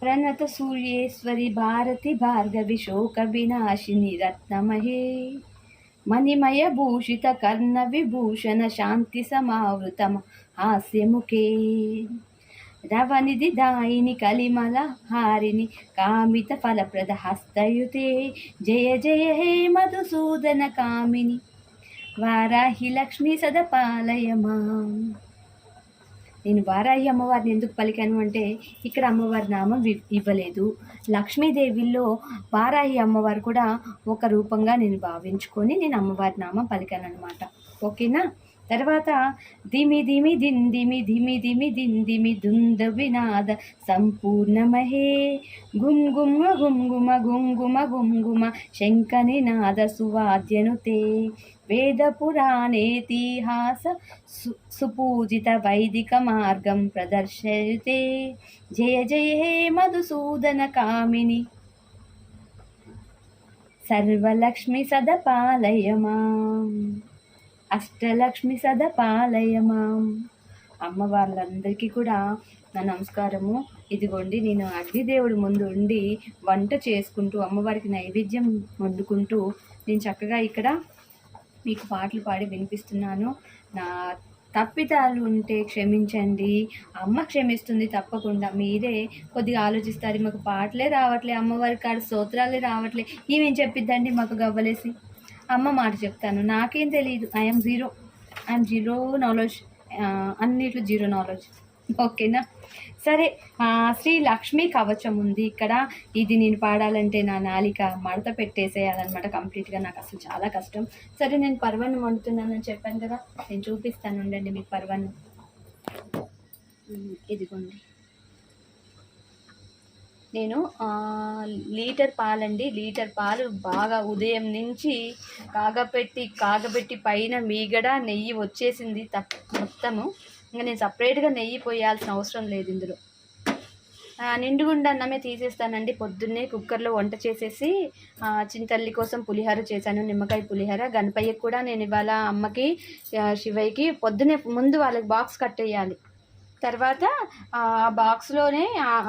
ప్రణత సూర్యేశ్వరి భారతి భార్గవి శోక వినాశిని రత్నమహే మణిమయ భూషిత కర్ణ విభూషణ శాంతి సమావృతమ హాస్యముఖే రవనిధి దాయిని కలిమల హారిణి కామిత ఫలప్రద హస్తయుతే జయ జయ హే మధుసూదన కామిని వారాహి లక్ష్మీ సదపాలయమా. నేను వారాహి అమ్మవారిని ఎందుకు పలికాను అంటే ఇక్కడ అమ్మవారి నామం ఇవ్వలేదు. లక్ష్మీదేవిలో వారాహి అమ్మవారు కూడా ఒక రూపంగా నేను భావించుకొని నేను అమ్మవారి నామం పలికాను అనమాట. ఓకేనా. తర్వాత ధిమి ధిమి దిన్ ధిమి ధిమి ధిమి దిన్ ధిమి దుంద వినాద సంపూర్ణమహే గుంగుమ గుంగుమ గుంగుమ గుంగుమ శంఖనినాద సువాద్యనుతే వేద పురాణేతిహాస సుపూజిత వైదిక మార్గం ప్రదర్శయతే జయ జయ హే మధుసూదన కామిని సర్వలక్ష్మి సదపాలయమాం అష్టలక్ష్మి సదపాలయమాం. అమ్మవార్లందరికీ కూడా నా నమస్కారము. ఇదిగోండి, నేను అగ్నిదేవుడి ముందు ఉండి వంట చేసుకుంటూ అమ్మవారికి నైవేద్యం వండుకుంటూ నేను చక్కగా ఇక్కడ మీకు పాటలు పాడి వినిపిస్తున్నాను. నా తప్పిదాలు ఉంటే క్షమించండి, అమ్మ క్షమిస్తుంది తప్పకుండా. మీరే కొద్దిగా ఆలోచిస్తారు, మాకు పాటలే రావట్లే, అమ్మవారి కాడ స్తోత్రాలే రావట్లే, ఇవేం చెప్పిద్దండి మాకు గవ్వలేసి. అమ్మ మాట చెప్తాను, నాకేం తెలియదు. ఐఎమ్ జీరో నాలెడ్జ్, అన్నిట్లో జీరో నాలెడ్జ్. ఓకేనా. సరే, శ్రీ లక్ష్మీ కవచం ఉంది ఇక్కడ. ఇది నేను పాడాలంటే నా నాలిక మడత పెట్టేసేయాలన్నమాట కంప్లీట్గా. నాకు అసలు చాలా కష్టం. సరే, నేను పర్వన్నం వండుతున్నానని చెప్పాను కదా, నేను చూపిస్తాను ఉండండి మీకు పర్వన్నం. ఇదిగోండి, నేను లీటర్ పాలు బాగా ఉదయం నుంచి కాగబెట్టి పైన మీగడ నెయ్యి వచ్చేసింది మొత్తము. ఇంకా నేను సపరేట్గా నెయ్యి పోయాల్సిన అవసరం లేదు ఇందులో. నిండుగుండా అన్నమే తీసేస్తానండి. పొద్దున్నే కుక్కర్లో వంట చేసేసి చింతల్లి కోసం పులిహోర చేశాను, నిమ్మకాయ పులిహోర. గణపయ్యకి కూడా నేను ఇవాళ అమ్మకి శివయ్యకి పొద్దునే ముందు వాళ్ళకి బాక్స్ కట్టేయాలి. తర్వాత ఆ బాక్స్లోనే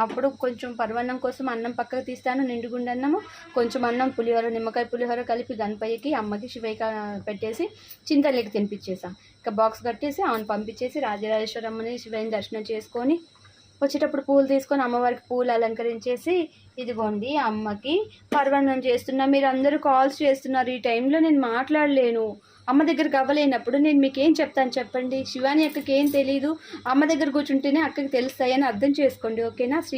అప్పుడు కొంచెం పరవన్నం కోసం అన్నం పక్కకు తీస్తాను, నిండుగుండ అన్నము, కొంచెం అన్నం పులిహోర నిమ్మకాయ పులిహోర కలిపి గణపయ్యకి అమ్మకి శివయ్యకి పెట్టేసి చింతల్లికి తినిపించేసాం. ఇంకా బాక్స్ కట్టేసి ఆమెను పంపించేసి రాజరాజేశ్వరమ్మని శివయ్యని దర్శనం చేసుకొని వచ్చేటప్పుడు పూలు తీసుకొని అమ్మవారికి పూలు అలంకరించేసి ఇదిగోండి అమ్మకి పరవన్నం చేస్తున్నా. మీరు అందరూ కాల్స్ చేస్తున్నారు, ఈ టైంలో నేను మాట్లాడలేను. అమ్మ దగ్గరికి అవ్వలేనప్పుడు నేను మీకేం చెప్తాను చెప్పండి. శివాని అక్కకి ఏం తెలీదు, అమ్మ దగ్గర కూర్చుంటేనే అక్కకి తెలుస్తాయని అర్థం చేసుకోండి. ఓకేనా. శ్రీ